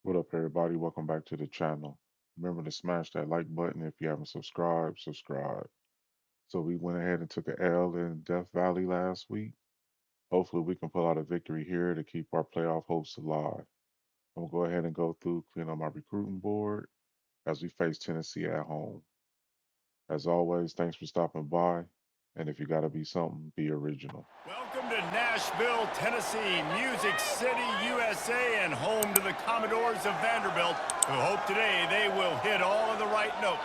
What up, everybody? Welcome back to the channel. Remember to smash that like button if you haven't subscribed. Subscribe. So we went ahead and took an L in Death Valley last week. Hopefully, we can pull out a victory here to keep our playoff hopes alive. I'm gonna go ahead and go through, clean up my recruiting board as we face Tennessee at home. As always, thanks for stopping by. And if you gotta be something, be original. Welcome to Nashville, Tennessee, Music City, USA, and home to the Commodores of Vanderbilt, who hope today they will hit all of the right notes.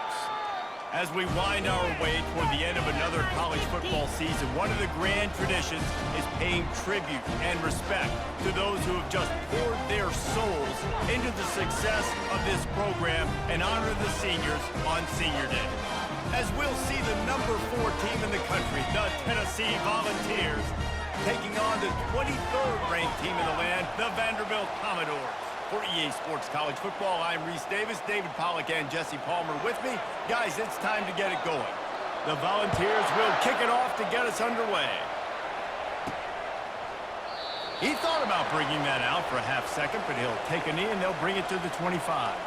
As we wind our way toward the end of another college football season, one of the grand traditions is paying tribute and respect to those who have just poured their souls into the success of this program and honor the seniors on Senior Day. As we'll see the number 4 team in the country, the Tennessee Volunteers, taking on the 23rd ranked team in the land, the Vanderbilt Commodores. For EA Sports College Football, I'm Reese Davis, David Pollack, and Jesse Palmer with me. Guys, it's time to get it going. The Volunteers will kick it off to get us underway. He thought about bringing that out for a half second, but he'll take a knee and they'll bring it to the 25.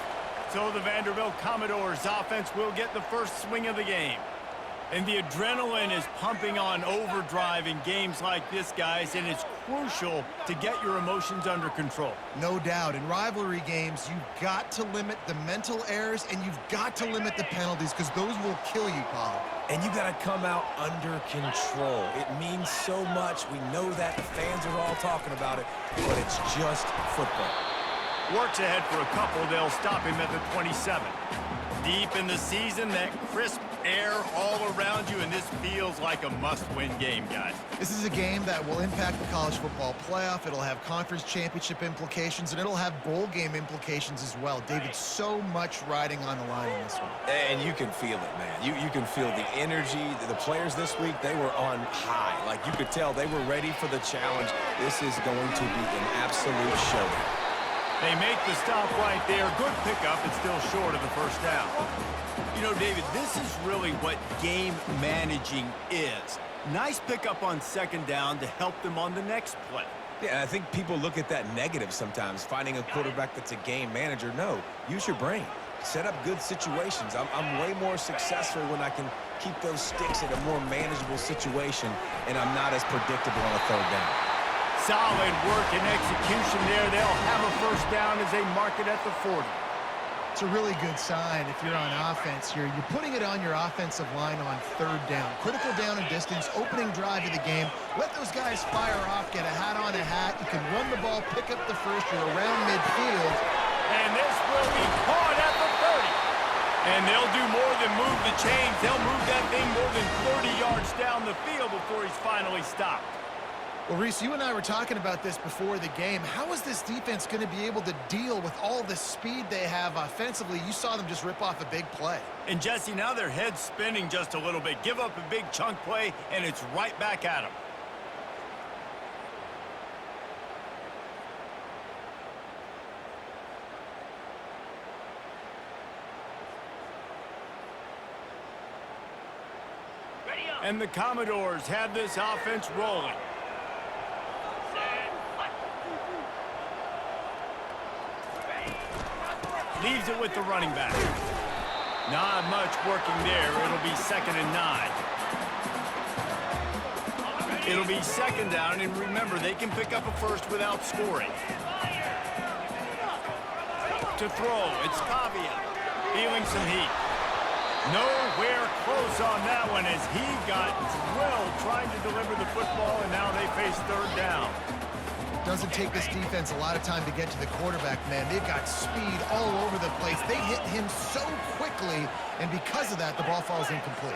So the Vanderbilt Commodores offense will get the first swing of the game. And the adrenaline is pumping on overdrive in games like this, guys, and it's crucial to get your emotions under control. No doubt. In rivalry games, you've got to limit the mental errors and you've got to limit the penalties because those will kill you, Paul. And you got to come out under control. It means so much. We know that. The fans are all talking about it, but it's just football. Works ahead for a couple. They'll stop him at the 27. Deep in the season, that crisp air all around you, and this feels like a must-win game, guys. This is a game that will impact the college football playoff. It'll have conference championship implications, and it'll have bowl game implications as well. David, so much riding on the line in this one. And you can feel it, man. You can feel the energy. The players this week, they were on high. Like, you could tell they were ready for the challenge. This is going to be an absolute showdown. They make the stop right there. Good pickup. It's still short of the first down. You know, David, this is really what game managing is. Nice pickup on second down to help them on the next play. Yeah, I think people look at that negative sometimes, finding a quarterback that's a game manager. No, use your brain. Set up good situations. I'm way more successful when I can keep those sticks in a more manageable situation, and I'm not as predictable on a third down. Solid work and execution there. They'll have a first down as they mark it at the 40. It's a really good sign if you're on offense here. You're putting it on your offensive line on third down. Critical down and distance, opening drive of the game. Let those guys fire off, get a hat on a hat. You can run the ball, pick up the first. You're around midfield. And this will be caught at the 30. And they'll do more than move the chains. They'll move that thing more than 30 yards down the field before he's finally stopped. Well, Reese, you and I were talking about this before the game. How is this defense going to be able to deal with all the speed they have offensively? You saw them just rip off a big play. And, Jesse, now their head's spinning just a little bit. Give up a big chunk play, and it's right back at them. And the Commodores have this offense rolling. Leaves it with the running back. Not much working there. It'll be 2nd and 9. It'll be second down, and remember, they can pick up a first without scoring. To throw, it's Pavia, feeling some heat. Nowhere close on that one as he got drilled trying to deliver the football, and now they face third down. Doesn't take this defense a lot of time to get to the quarterback, man. They've got speed all over the place. They hit him so quickly, and because of that, the ball falls incomplete.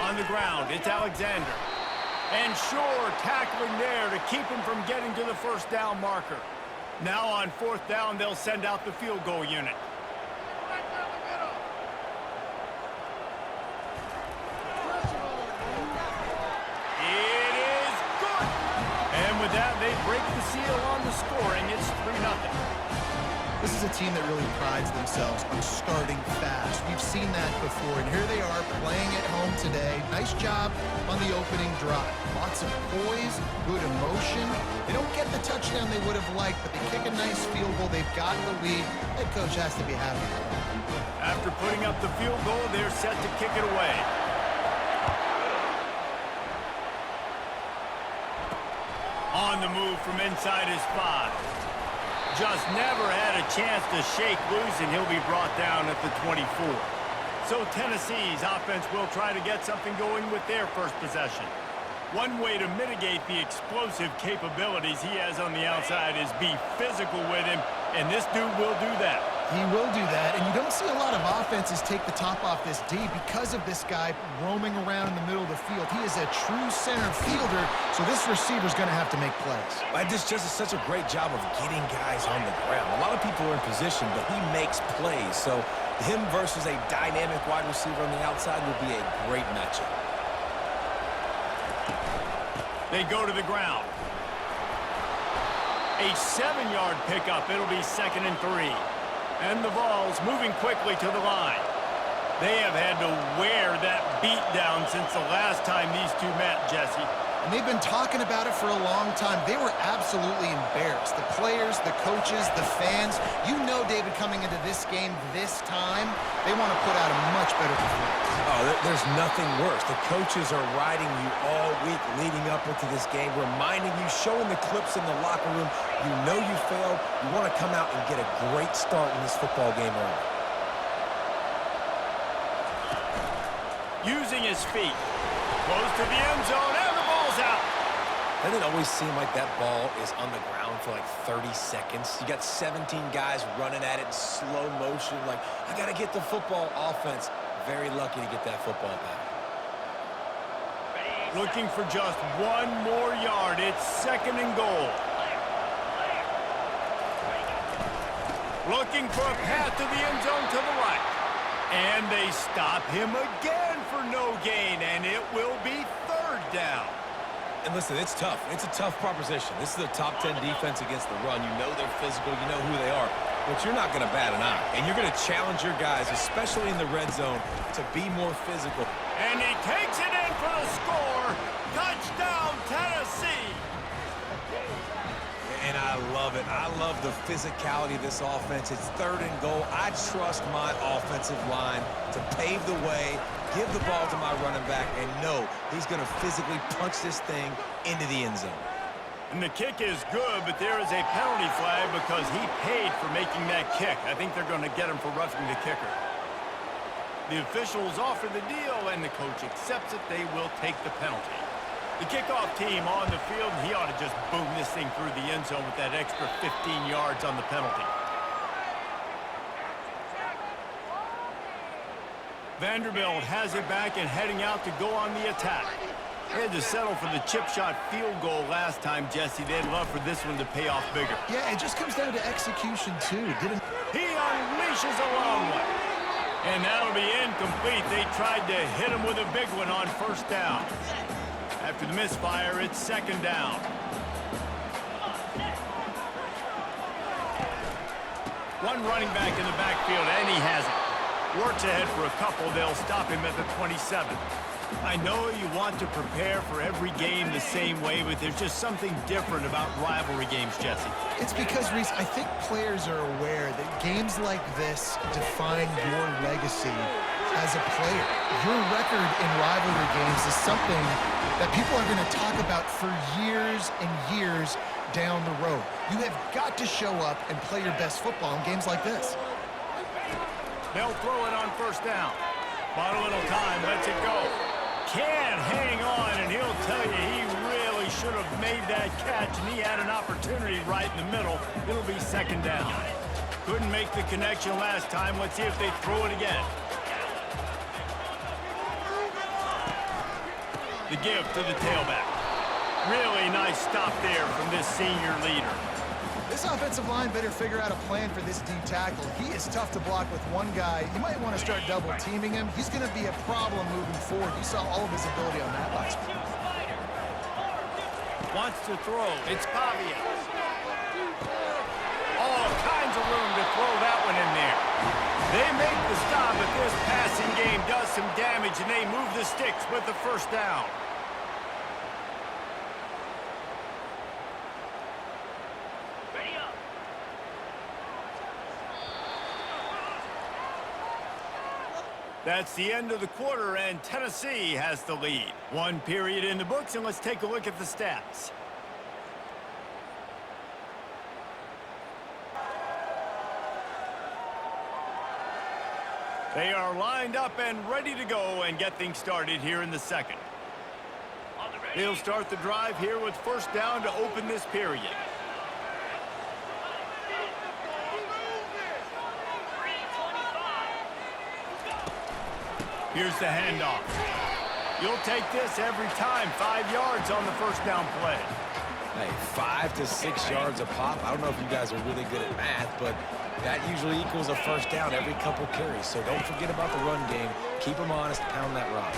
On the ground, it's Alexander. And sure, tackling there to keep him from getting to the first down marker. Now on 4th down, they'll send out the field goal unit. It is good. And with that, they break the seal on the scoring. It's 3-0. This is a team that really prides themselves on starting fast. We've seen that before, and here they are playing at home today. Nice job on the opening drive. Lots of poise, good emotion. They don't get the touchdown they would have liked, but they kick a nice field goal. They've got the lead. Head coach has to be happy. After putting up the field goal, they're set to kick it away. On the move from inside his 5. Just never had a chance to shake loose, and he'll be brought down at the 24. So Tennessee's offense will try to get something going with their first possession. One way to mitigate the explosive capabilities he has on the outside is be physical with him, and this dude will do that. He will do that, and you don't see a lot of offenses take the top off this D because of this guy roaming around in the middle of the field. He is a true center fielder, so this receiver's going to have to make plays. This just is such a great job of getting guys on the ground. A lot of people are in position, but he makes plays, so him versus a dynamic wide receiver on the outside will be a great matchup. They go to the ground. A 7-yard pickup. It'll be 2nd and 3. And the Vols moving quickly to the line. They have had to wear that beat down since the last time these two met, Jesse. And they've been talking about it for a long time. They were absolutely embarrassed. The players, the coaches, the fans. You know, David, coming into this game this time, they want to put out a much better performance. Oh, there's nothing worse. The coaches are riding you all week leading up into this game, reminding you, showing the clips in the locker room. You know you failed. You want to come out and get a great start in this football game early. Using his feet. Close to the end zone, and the ball's out. Doesn't it always seem like that ball is on the ground for like 30 seconds? You got 17 guys running at it in slow motion. Like, I got to get the football. Offense, very lucky to get that football back. Looking for just one more yard. It's 2nd and goal. Looking for a path to the end zone to the right. And they stop him again for no gain, and it will be 3rd down. And listen, it's tough. It's a tough proposition. This is a top 10 defense against the run. You know they're physical. You know who they are. But you're not going to bat an eye. And you're going to challenge your guys, especially in the red zone, to be more physical. And he takes it in for the score. Touchdown, Tennessee. And I love it. I love the physicality of this offense. It's 3rd and goal. I trust my offensive line to pave the way, give the ball to my running back, and know he's going to physically punch this thing into the end zone. And the kick is good, but there is a penalty flag because he paid for making that kick. I think they're going to get him for roughing the kicker. The officials offer the deal, and the coach accepts it. They will take the penalty. The kickoff team on the field, and he ought to just boom this thing through the end zone with that extra 15 yards on the penalty. Vanderbilt has it back and heading out to go on the attack. They had to settle for the chip shot field goal last time, Jesse. They'd love for this one to pay off bigger. Yeah, it just comes down to execution, too. He unleashes a long one. And that'll be incomplete. They tried to hit him with a big one on 1st down. After the misfire, it's 2nd down. One running back in the backfield, and he has it. Works ahead for a couple. They'll stop him at the 27. I know you want to prepare for every game the same way, but there's just something different about rivalry games, Jesse. It's because, Reese, I think players are aware that games like this define your legacy as a player. Your record in rivalry games is something that people are going to talk about for years and years down the road. You have got to show up and play your best football in games like this. They'll throw it on 1st down. Bought a little time, lets it go. Can't hang on, and he'll tell you he really should have made that catch, and he had an opportunity right in the middle. It'll be 2nd down. Couldn't make the connection last time. Let's see if they throw it again. The give to the tailback. Really nice stop there from this senior leader. This offensive line better figure out a plan for this D tackle. He is tough to block with one guy. You might want to start double teaming him. He's going to be a problem moving forward. You saw all of his ability on that last play. Wants to throw. It's Pavia. Oh, kinds of room to throw that one in there. They make the stop, but this passing game does some damage, and they move the sticks with the first down. That's the end of the quarter, and Tennessee has the lead. One period in the books, and let's take a look at the stats. They are lined up and ready to go and get things started here in the second. They'll start the drive here with first down to open this period. Here's the handoff. You'll take this every time. 5 yards on the first down play. Hey, 5 to 6 yards a pop. I don't know if you guys are really good at math, but that usually equals a first down every couple carries. So don't forget about the run game. Keep them honest, pound that rock.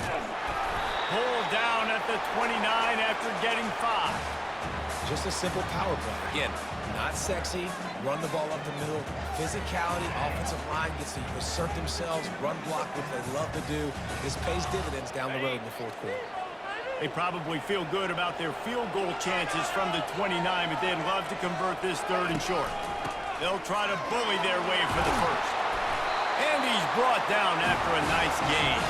Pulled down at the 29 after getting 5. Just a simple power play. Again, not sexy. Run the ball up the middle. Physicality, offensive line gets to assert themselves, run block, what they love to do. This pays dividends down the road in the fourth quarter. They probably feel good about their field goal chances from the 29, but they'd love to convert this third and short. They'll try to bully their way for the first. And he's brought down after a nice gain.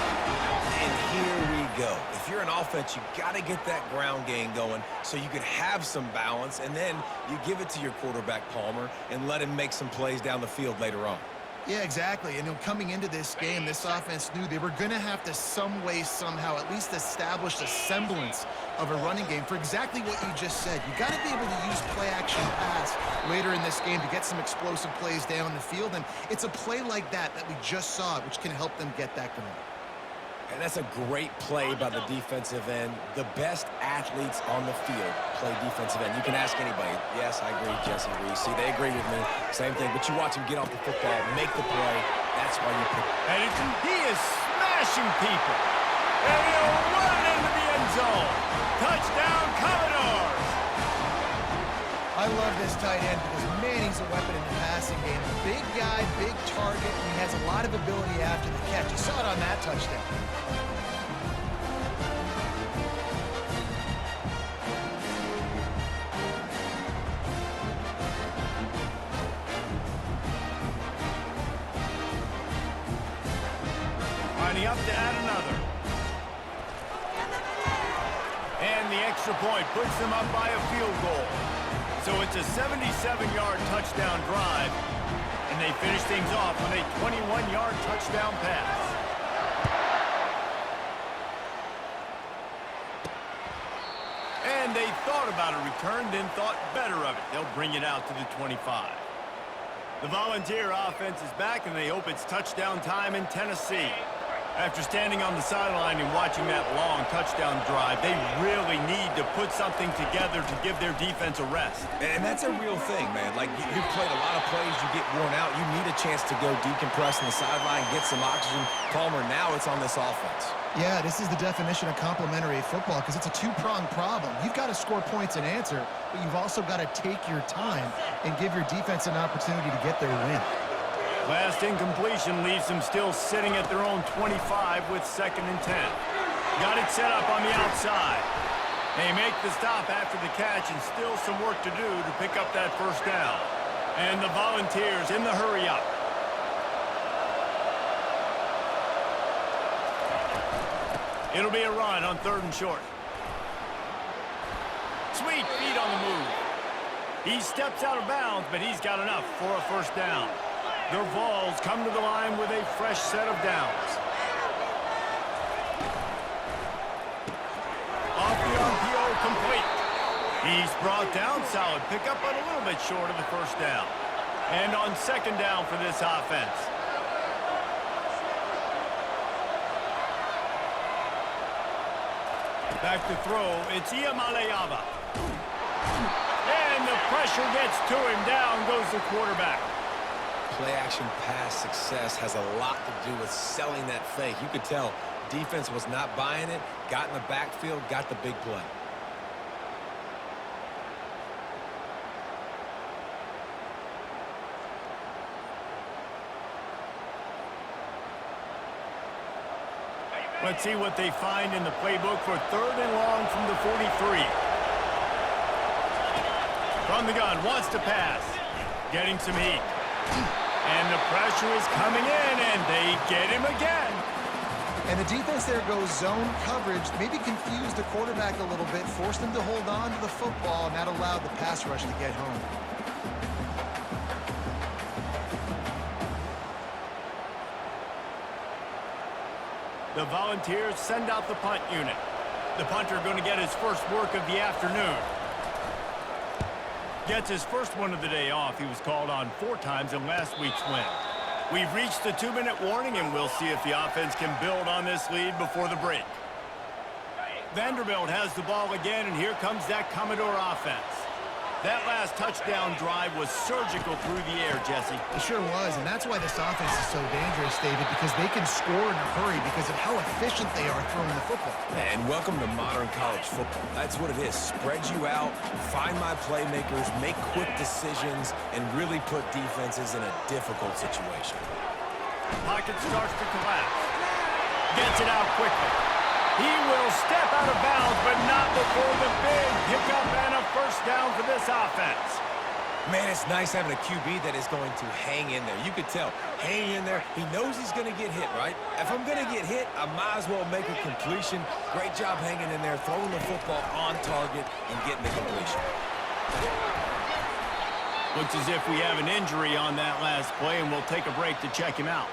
And here we go. If you're an offense, you got to get that ground game going so you can have some balance, and then you give it to your quarterback, Palmer, and let him make some plays down the field later on. Yeah, exactly. And coming into this game, this offense knew they were going to have to some way, somehow, at least establish a semblance of a running game for exactly what you just said. You got to be able to use play-action pass later in this game to get some explosive plays down the field. And it's a play like that we just saw, which can help them get that going. And that's a great play by the defensive end. The best athletes on the field play defensive end. You can ask anybody. Yes, I agree, Jesse Reese. See, they agree with me. Same thing. But you watch him get off the football, make the play. That's why you pick. And he is smashing people. And he'll run into the end zone. Touchdown, Commodores. I love this tight end because, man, he's a weapon in the passing game. Big guy, big target, and he has a lot of ability after the catch. You saw it on that touchdown. Lining up to add another. And the extra point puts them up by a field goal. So it's a 77-yard touchdown drive, and they finish things off with a 21-yard touchdown pass. And they thought about a return, then thought better of it. They'll bring it out to the 25. The Volunteer offense is back, and they hope it's touchdown time in Tennessee. After standing on the sideline and watching that long touchdown drive, they really need to put something together to give their defense a rest. And that's a real thing, man. Like, you played a lot of plays, you get worn out. You need a chance to go decompress on the sideline, get some oxygen. Palmer, now it's on this offense. Yeah, this is the definition of complementary football because it's a two-pronged problem. You've got to score points and answer, but you've also got to take your time and give your defense an opportunity to get their win. Last incompletion leaves them still sitting at their own 25 with 2nd and 10. Got it set up on the outside. They make the stop after the catch and still some work to do to pick up that first down. And the Volunteers in the hurry up. It'll be a run on 3rd and short. Sweet feet on the move. He steps out of bounds, but he's got enough for a first down. The Vols come to the line with a fresh set of downs. Off the RPO, complete. He's brought down, solid pickup, but a little bit short of the first down. And on 2nd down for this offense. Back to throw, it's Iamaleava. And the pressure gets to him, down goes the quarterback. Play-action pass success has a lot to do with selling that fake. You could tell defense was not buying it, got in the backfield, got the big play. Let's see what they find in the playbook for 3rd and long from the 43. From the gun, wants to pass. Getting some heat. And the pressure is coming in, and they get him again. And the defense there goes zone coverage, maybe confused the quarterback a little bit, forced him to hold on to the football, and that allowed the pass rush to get home. The Volunteers send out the punt unit. The punter going to get his first work of the afternoon. Gets his first one of the day off. He was called on 4 times in last week's win. We've reached the 2-minute warning, and we'll see if the offense can build on this lead before the break. Vanderbilt has the ball again, and here comes that Commodore offense. That last touchdown drive was surgical through the air, Jesse. It sure was, and that's why this offense is so dangerous, David, because they can score in a hurry because of how efficient they are throwing the football. And welcome to modern college football. That's what it is. Spread you out, find my playmakers, make quick decisions, and really put defenses in a difficult situation. Pocket starts to collapse. Gets it out quickly. He will step out of bounds, but not before the big pickup and a first down for this offense. Man, it's nice having a QB that is going to hang in there. You could tell, hang in there. He knows he's going to get hit, right? If I'm going to get hit, I might as well make a completion. Great job hanging in there, throwing the football on target, and getting the completion. Looks as if we have an injury on that last play, and we'll take a break to check him out.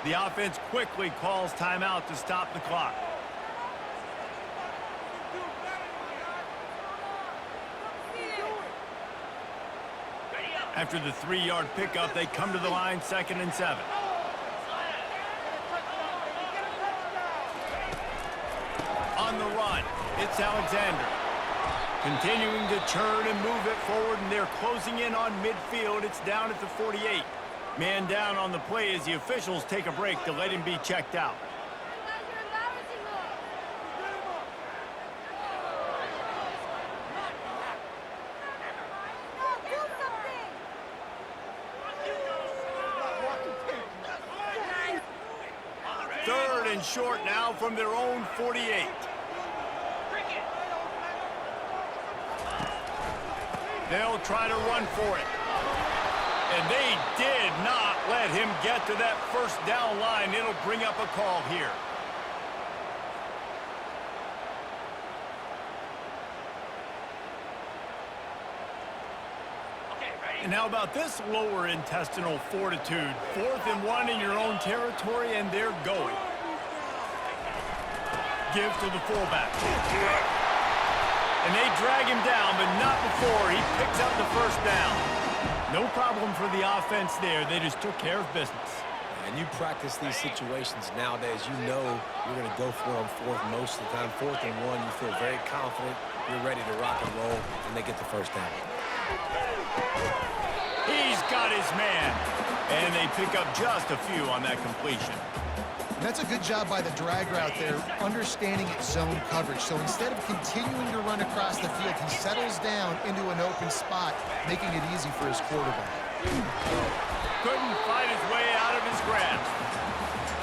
The offense quickly calls timeout to stop the clock. After the 3-yard pickup, they come to the line, 2nd and 7. On the run, it's Alexander. Continuing to churn and move it forward, and they're closing in on midfield. It's down at the 48. Man down on the play as the officials take a break to let him be checked out. Short now from their own 48. They'll try to run for it. And they did not let him get to that first down line. It'll bring up a call here. And how about this lower intestinal fortitude? 4th and 1 in your own territory, and they're going. Give to the fullback. And they drag him down, but not before he picks up the first down. No problem for the offense there. They just took care of business. And you practice these situations nowadays. You know you're going to go for it on 4th most of the time. 4th and 1, you feel very confident. You're ready to rock and roll, and they get the first down. He's got his man. And they pick up just a few on that completion. And that's a good job by the drag route there, understanding its zone coverage. So instead of continuing to run across the field, he settles down into an open spot, making it easy for his quarterback. Couldn't fight his way out of his grasp.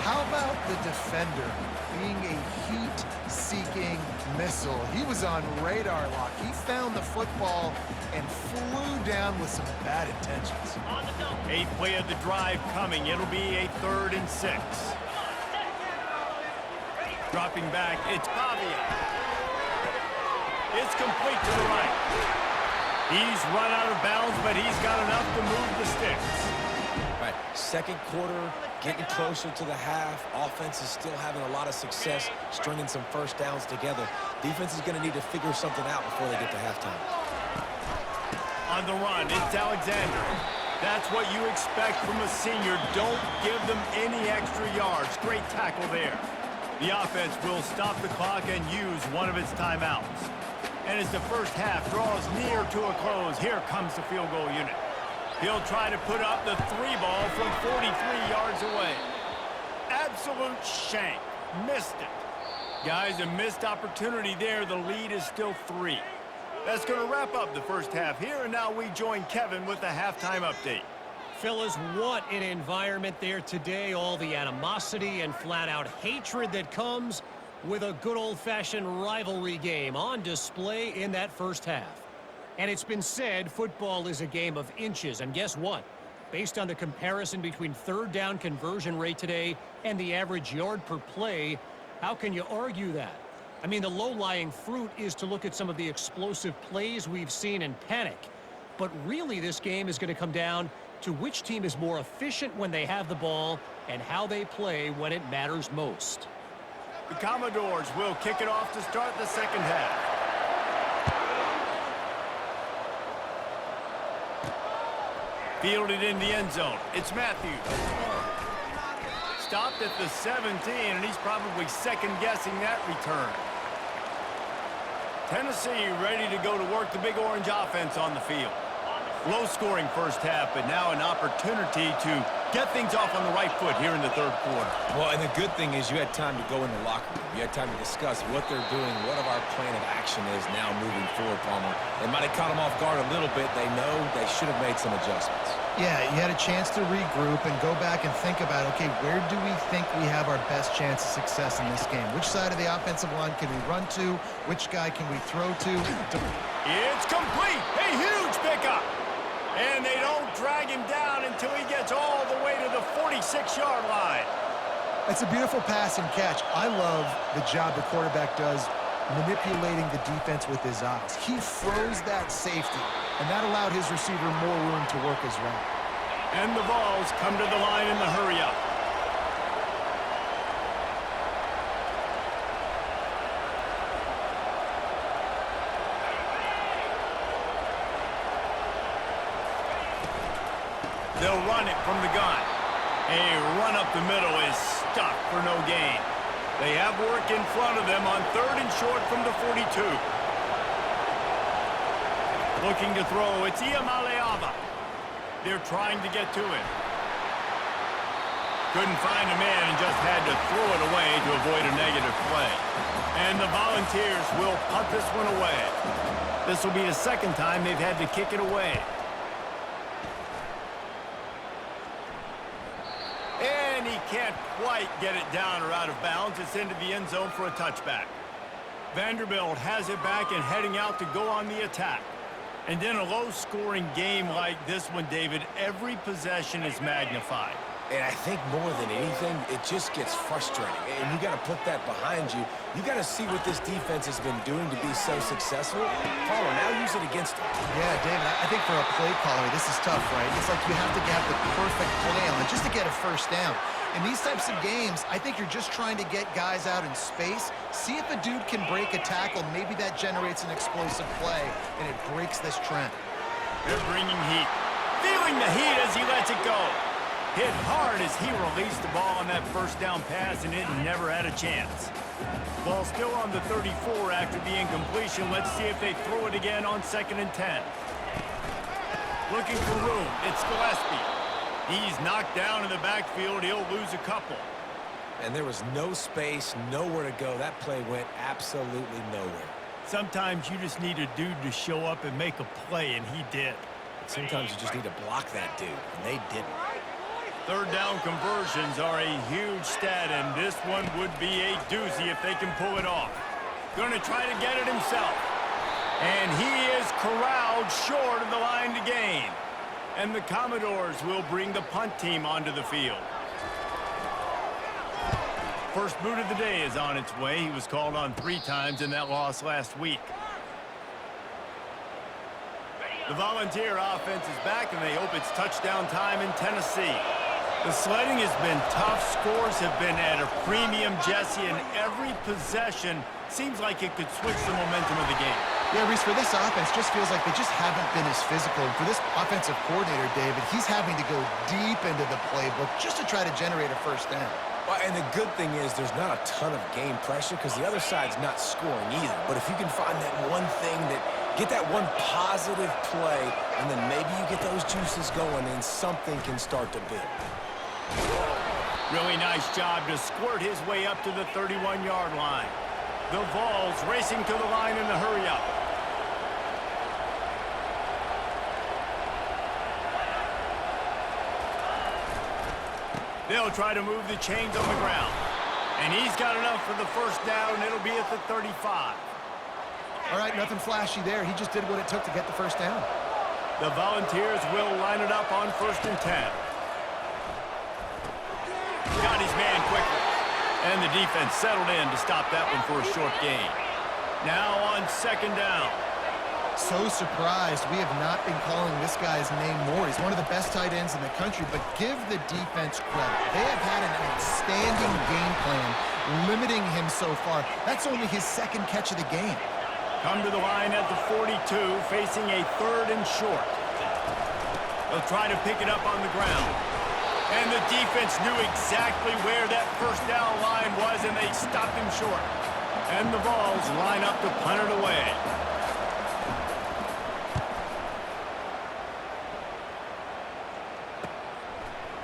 How about the defender being a heat-seeking missile? He was on radar lock. He found the football and flew down with some bad intentions. 8th play of the drive coming. It'll be a 3rd and 6. Dropping back, it's Pavia. It's complete to the right. He's run out of bounds, but he's got enough to move the sticks. Right, 2nd quarter, getting closer to the half. Offense is still having a lot of success stringing some first downs together. Defense is going to need to figure something out before they get to halftime. On the run, it's Alexander. That's what you expect from a senior. Don't give them any extra yards. Great tackle there. The offense will stop the clock and use one of its timeouts. And as the first half draws near to a close, here comes the field goal unit. He'll try to put up the 3-ball from 43 yards away. Absolute shank. Missed it. Guys, a missed opportunity there. The lead is still 3. That's going to wrap up the first half here, and now we join Kevin with the halftime update. Fellas, what an environment there today. All the animosity and flat-out hatred that comes with a good old-fashioned rivalry game on display in that first half. And it's been said football is a game of inches. And guess what? Based on the comparison between third down conversion rate today and the average yard per play, how can you argue that? I mean, the low-lying fruit is to look at some of the explosive plays we've seen and panic. But really, this game is going to come down to which team is more efficient when they have the ball and how they play when it matters most. The Commodores will kick it off to start the second half. Fielded in the end zone. It's Matthews. Stopped at the 17, and he's probably second-guessing that return. Tennessee ready to go to work the Big Orange offense on the field. Low-scoring first half, but now an opportunity to get things off on the right foot here in the third quarter. Well, and the good thing is you had time to go in the locker room. You had time to discuss what they're doing, what our plan of action is now moving forward, Palmer. They might have caught them off guard a little bit. They know they should have made some adjustments. Yeah, you had a chance to regroup and go back and think about, okay, where do we think we have our best chance of success in this game? Which side of the offensive line can we run to? Which guy can we throw to? It's complete. A huge pickup. And they don't drag him down until he gets all the way to the 46-yard line. It's a beautiful pass and catch. I love the job the quarterback does manipulating the defense with his eyes. He froze that safety, and that allowed his receiver more room to work his route. And the Vols come to the line in the hurry-up. They'll run it from the gun. A run up the middle is stuck for no gain. They have work in front of them on third and short from the 42. Looking to throw, it's Iamaleava. They're trying to get to it. Couldn't find a man and just had to throw it away to avoid a negative play. And the Volunteers will punt this one away. This will be the second time they've had to kick it away. And he can't quite get it down or out of bounds. It's into the end zone for a touchback. Vanderbilt has it back and heading out to go on the attack. And in a low-scoring game like this one, David, every possession is magnified. And I think more than anything, it just gets frustrating. And you got to put that behind you. You got to see what this defense has been doing to be so successful. Paula, now use it against them. Yeah, David, I think for a play caller, this is tough, right? It's like you have to have the perfect play on it just to get a first down. In these types of games, I think you're just trying to get guys out in space, see if a dude can break a tackle. Maybe that generates an explosive play, and it breaks this trend. They're bringing heat. Feeling the heat as he lets it go. Hit hard as he released the ball on that first down pass, and it never had a chance. Ball still on the 34 after the incompletion. Let's see if they throw it again on 2nd and 10. Looking for room. It's Gillespie. He's knocked down in the backfield. He'll lose a couple. And there was no space, nowhere to go. That play went absolutely nowhere. Sometimes you just need a dude to show up and make a play, and he did. Sometimes you just need to block that dude, and they didn't. Third down conversions are a huge stat, and this one would be a doozy if they can pull it off. Going to try to get it himself. And he is corralled short of the line to gain. And the Commodores will bring the punt team onto the field. First boot of the day is on its way. He was called on 3 times in that loss last week. The Volunteer offense is back, and they hope it's touchdown time in Tennessee. The sledding has been tough. Scores have been at a premium, Jesse, and every possession seems like it could switch the momentum of the game. Yeah, Reese, for this offense, just feels like they just haven't been as physical. And for this offensive coordinator, David, he's having to go deep into the playbook just to try to generate a first down. Well, and the good thing is there's not a ton of game pressure because the other side's not scoring either. But if you can find that one thing get that one positive play, and then maybe you get those juices going and something can start to build. Really nice job to squirt his way up to the 31-yard line. The Vols racing to the line in the hurry-up. They'll try to move the chains on the ground. And he's got enough for the first down, and it'll be at the 35. All right, nothing flashy there. He just did what it took to get the first down. The Volunteers will line it up on 1st and 10. Got his man quickly. And the defense settled in to stop that one for a short gain. Now on 2nd down. So surprised we have not been calling this guy's name more. He's one of the best tight ends in the country, but give the defense credit. They have had an outstanding game plan limiting him so far. That's only his 2nd catch of the game. Come to the line at the 42, facing a 3rd and short. They'll try to pick it up on the ground. And the defense knew exactly where that first down line was, and they stopped him short. And the Vols line up to punt it away.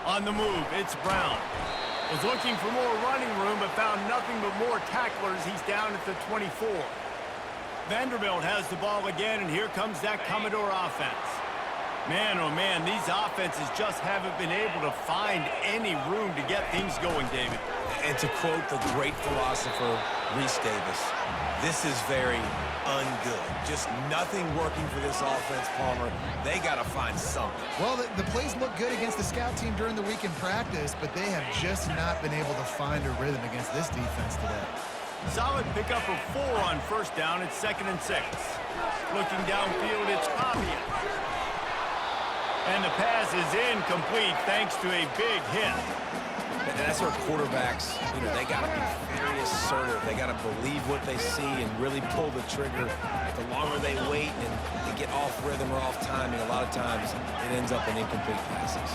On the move, it's Brown. Was looking for more running room, but found nothing but more tacklers. He's down at the 24. Vanderbilt has the ball again, and here comes that Commodore offense. Man, oh man, these offenses just haven't been able to find any room to get things going, David. And to quote the great philosopher, Reese Davis, this is very ungood. Just nothing working for this offense, Palmer. They got to find something. Well, the plays look good against the scout team during the week in practice, but they have just not been able to find a rhythm against this defense today. Solid pickup of 4 on 1st down. It's 2nd and 6. Looking downfield, it's Pavia. And the pass is incomplete thanks to a big hit. And that's where quarterbacks, they got to be very assertive. They got to believe what they see and really pull the trigger. The longer they wait and they get off rhythm or off timing, a lot of times it ends up in incomplete passes.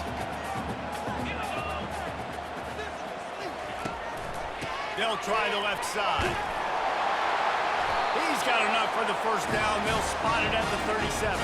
They'll try the left side. He's got enough for the first down. They'll spot it at the 37.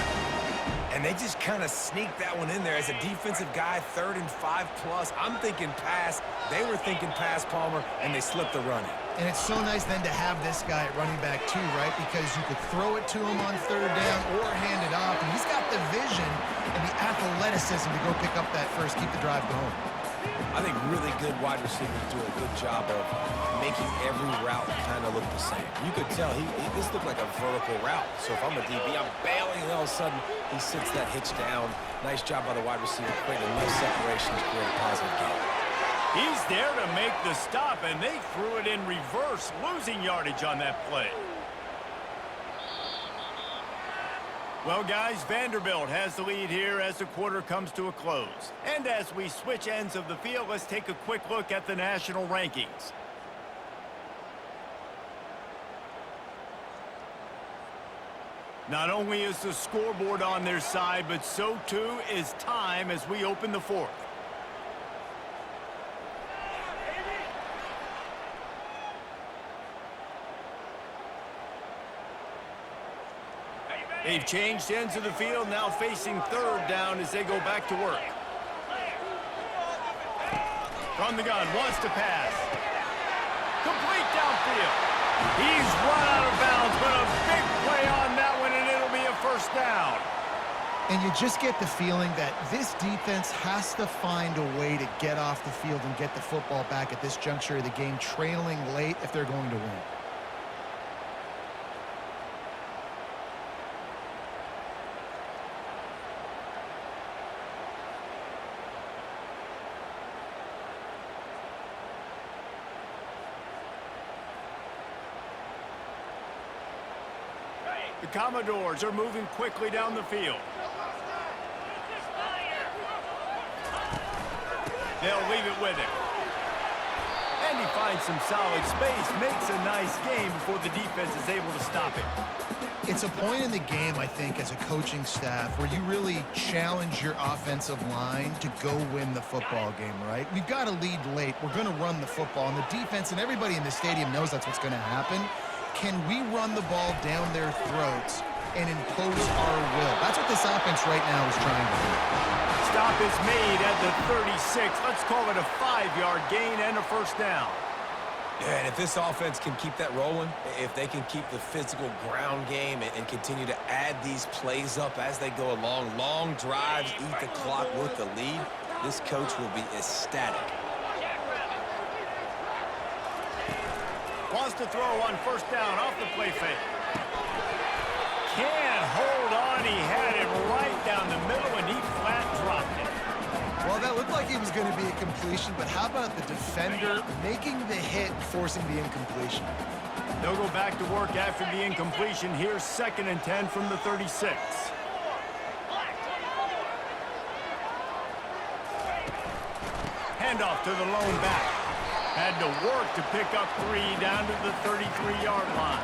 And they just kind of sneaked that one in there. As a defensive guy, 3rd and 5+. I'm thinking pass. They were thinking pass, Palmer, and they slipped the running. And it's so nice then to have this guy at running back too, right? Because you could throw it to him on 3rd down or hand it off. And he's got the vision and the athleticism to go pick up that first, keep the drive going. I think really good wide receivers do a good job of making every route kind of look the same. You could tell this looked like a vertical route. So if I'm a DB, I'm bailing, and all of a sudden he sits that hitch down. Nice job by the wide receiver, creating enough separation to create a positive gain. He's there to make the stop, and they threw it in reverse, losing yardage on that play. Well, guys, Vanderbilt has the lead here as the quarter comes to a close. And as we switch ends of the field, let's take a quick look at the national rankings. Not only is the scoreboard on their side, but so too is time as we open the 4th. They've changed ends of the field, now facing 3rd down as they go back to work. From the gun, wants to pass. Complete downfield. He's run out of bounds, but a big play on that one, and it'll be a first down. And you just get the feeling that this defense has to find a way to get off the field and get the football back at this juncture of the game, trailing late if they're going to win. The Commodores are moving quickly down the field. They'll leave it with him. And he finds some solid space, makes a nice game before the defense is able to stop him. It's a point in the game, I think, as a coaching staff where you really challenge your offensive line to go win the football game, right? We've got to lead late. We're going to run the football, and the defense and everybody in the stadium knows that's what's going to happen. Can we run the ball down their throats and impose our will? That's what this offense right now is trying to do. Stop is made at the 36. Let's call it a 5-yard gain and a first down. Yeah, and if this offense can keep that rolling, if they can keep the physical ground game and continue to add these plays up as they go along, long drives, eat the clock with the lead, this coach will be ecstatic. wants to throw on first down off the play fake. Can't hold on. He had it right down the middle, and he flat dropped it. Well, that looked like it was going to be a completion, but how about the defender making the hit, forcing the incompletion? They'll go back to work after the incompletion. Here's 2nd and 10 from the 36. Handoff to the lone back. Had to work to pick up 3 down to the 33-yard line.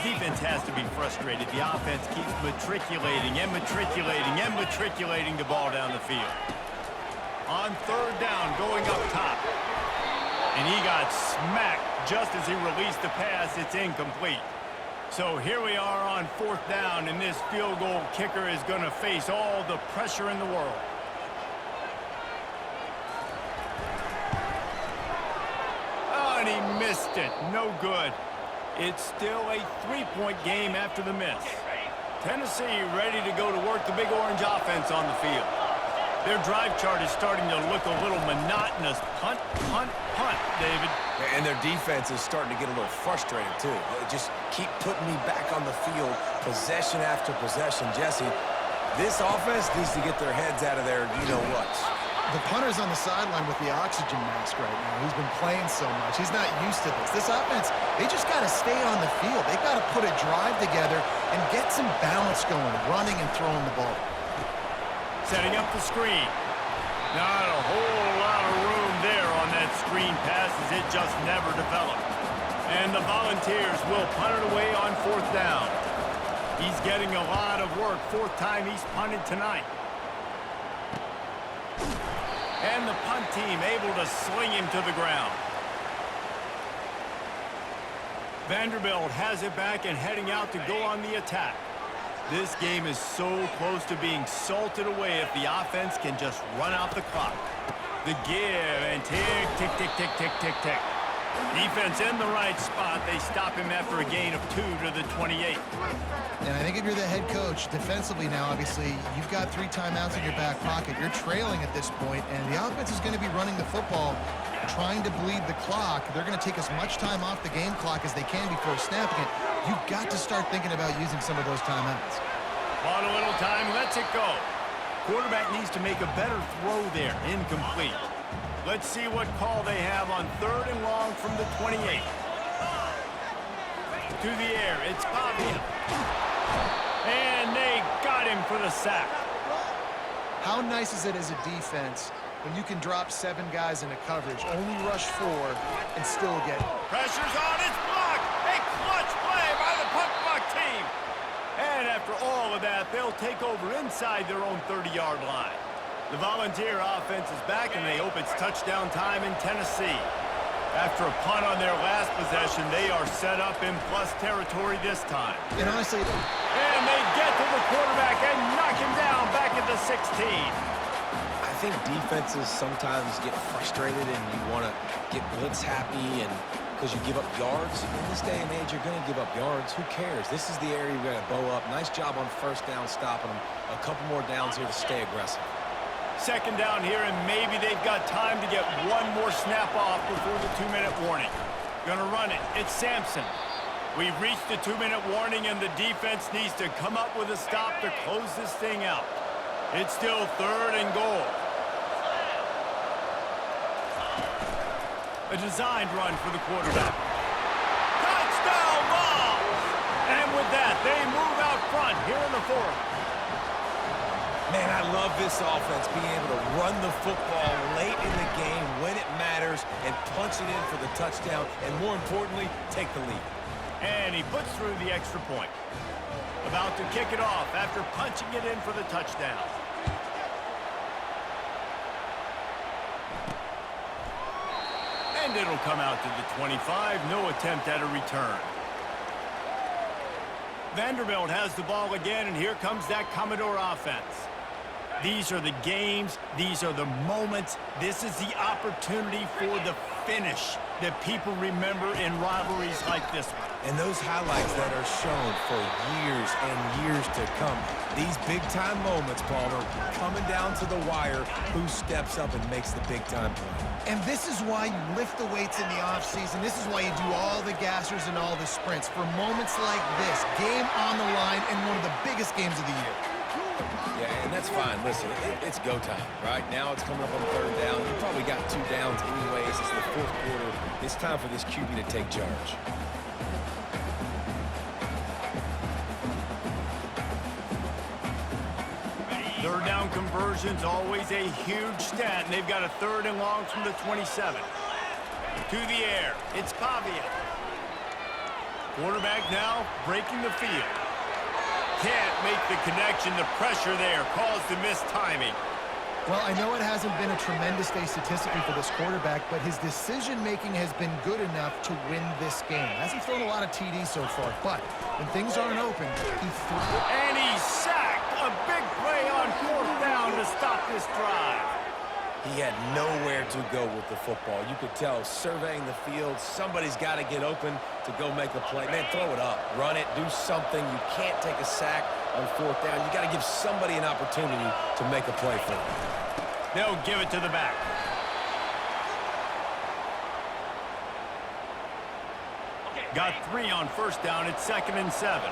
Defense has to be frustrated. The offense keeps matriculating and matriculating and matriculating the ball down the field. On 3rd down, going up top. And he got smacked just as he released the pass. It's incomplete. So here we are on 4th down, and this field goal kicker is going to face all the pressure in the world. Oh, and he missed it. No good. It's still a 3-point game after the miss. Tennessee ready to go to work the Big Orange offense on the field. Their drive chart is starting to look a little monotonous. Punt, punt, punt, David. And their defense is starting to get a little frustrated, too. They just keep putting me back on the field, possession after possession. Jesse, this offense needs to get their heads out of their you-know-what. The punter's on the sideline with the oxygen mask right now. He's been playing so much. He's not used to this. This offense, they just got to stay on the field. They've got to put a drive together and get some balance going, running and throwing the ball. Setting up the screen. Not a whole lot of room there on that screen pass as it just never developed. And the Volunteers will punt it away on 4th down. He's getting a lot of work. 4th time he's punted tonight. And the punt team able to sling him to the ground. Vanderbilt has it back and heading out to go on the attack. This game is so close to being salted away if the offense can just run out the clock. The give and tick, tick, tick, tick, tick, tick, tick. Defense in the right spot. They stop him after a gain of 2 to the 28. And I think if you're the head coach, defensively now, obviously, you've got 3 timeouts in your back pocket. You're trailing at this point, and the offense is going to be running the football, trying to bleed the clock. They're going to take as much time off the game clock as they can before snapping it. You've got to start thinking about using some of those timeouts. On a little time, lets it go. Quarterback needs to make a better throw there. Incomplete. Let's see what call they have on 3rd and long from the 28. To the air, it's Pavia. And they got him for the sack. How nice is it as a defense when you can drop 7 guys in a coverage, only rush 4, and still get... Pressure's on, it's blocked. A clutch play by the punt block team. And after all of that, they'll take over inside their own 30-yard line. The Volunteer offense is back, and they hope it's touchdown time in Tennessee. After a punt on their last possession, they are set up in plus territory this time. And honestly... And they get to the quarterback and knock him down back at the 16. I think defenses sometimes get frustrated and you want to get blitz happy and because you give up yards. In this day and age, you're going to give up yards. Who cares? This is the area you're going to bow up. Nice job on first down stopping them. A couple more downs here to stay aggressive. 2nd down here, and maybe they've got time to get one more snap off before the 2-minute warning. Gonna run it. It's Sampson. We've reached the 2-minute warning, and the defense needs to come up with a stop to close this thing out. It's still 3rd and goal. A designed run for the quarterback. Touchdown ball! And with that, they move out front here in the 4th. Man, I love this offense, being able to run the football late in the game when it matters and punch it in for the touchdown, and more importantly, take the lead. And he puts through the extra point. About to kick it off after punching it in for the touchdown. And it'll come out to the 25. No attempt at a return. Vanderbilt has the ball again, and here comes that Commodore offense. These are the games. These are the moments. This is the opportunity for the finish. that people remember in rivalries like this one. And those highlights that are shown for years and years to come. These big-time moments, Palmer, coming down to the wire, who steps up and makes the big-time play. And this is why you lift the weights in the offseason. This is why you do all the gassers and all the sprints. For moments like this, game on the line and one of the biggest games of the year. Yeah, and that's fine. Listen, it's go time, right? Now it's coming up on third down. You probably got 2 downs anyways. It's the fourth quarter. It's time for this QB to take charge. Third down conversion's always a huge stat, and they've got a 3rd and long from the 27. To the air, it's Pavia. Quarterback now breaking the field. Can't make the connection. The pressure there caused the missed timing. Well, I know it hasn't been a tremendous day statistically for this quarterback, but his decision-making has been good enough to win this game. Hasn't thrown a lot of TDs so far, but when things aren't open, he threw. And he's sacked. A big play on 4th down to stop this drive. He had nowhere to go with the football. You could tell, surveying the field, somebody's got to get open to go make a play. Man, throw it up. Run it. Do something. You can't take a sack on 4th down. You got to give somebody an opportunity to make a play for them. They'll give it to the back. Got 3 on 1st down. It's 2nd and 7.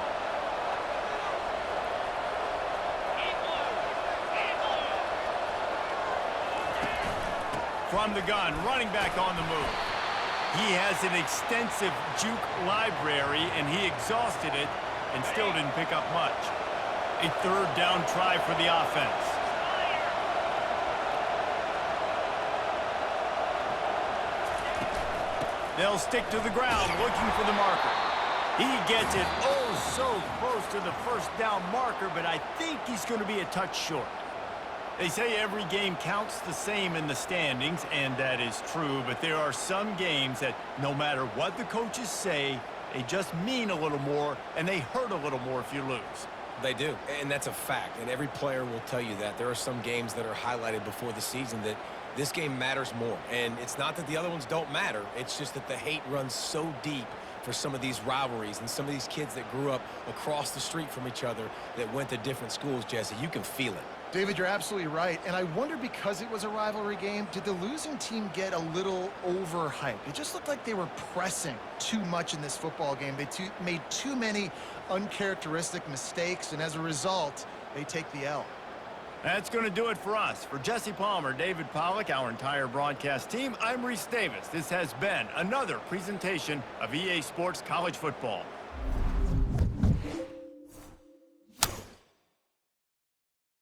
From the gun, running back on the move. He has an extensive juke library, and he exhausted it and still didn't pick up much. A 3rd down try for the offense. They'll stick to the ground, looking for the marker. He gets it oh so close to the 1st down marker, but I think he's going to be a touch short. They say every game counts the same in the standings, and that is true, but there are some games that no matter what the coaches say, they just mean a little more, and they hurt a little more if you lose. They do, and that's a fact, and every player will tell you that. There are some games that are highlighted before the season that this game matters more, and it's not that the other ones don't matter. It's just that the hate runs so deep for some of these rivalries and some of these kids that grew up across the street from each other that went to different schools, Jesse. You can feel it. David, you're absolutely right. And I wonder, because it was a rivalry game, did the losing team get a little overhyped? It just looked like they were pressing too much in this football game. They made too many uncharacteristic mistakes, and as a result, they take the L. That's going to do it for us. For Jesse Palmer, David Pollack, our entire broadcast team, I'm Reese Davis. This has been another presentation of EA Sports College Football.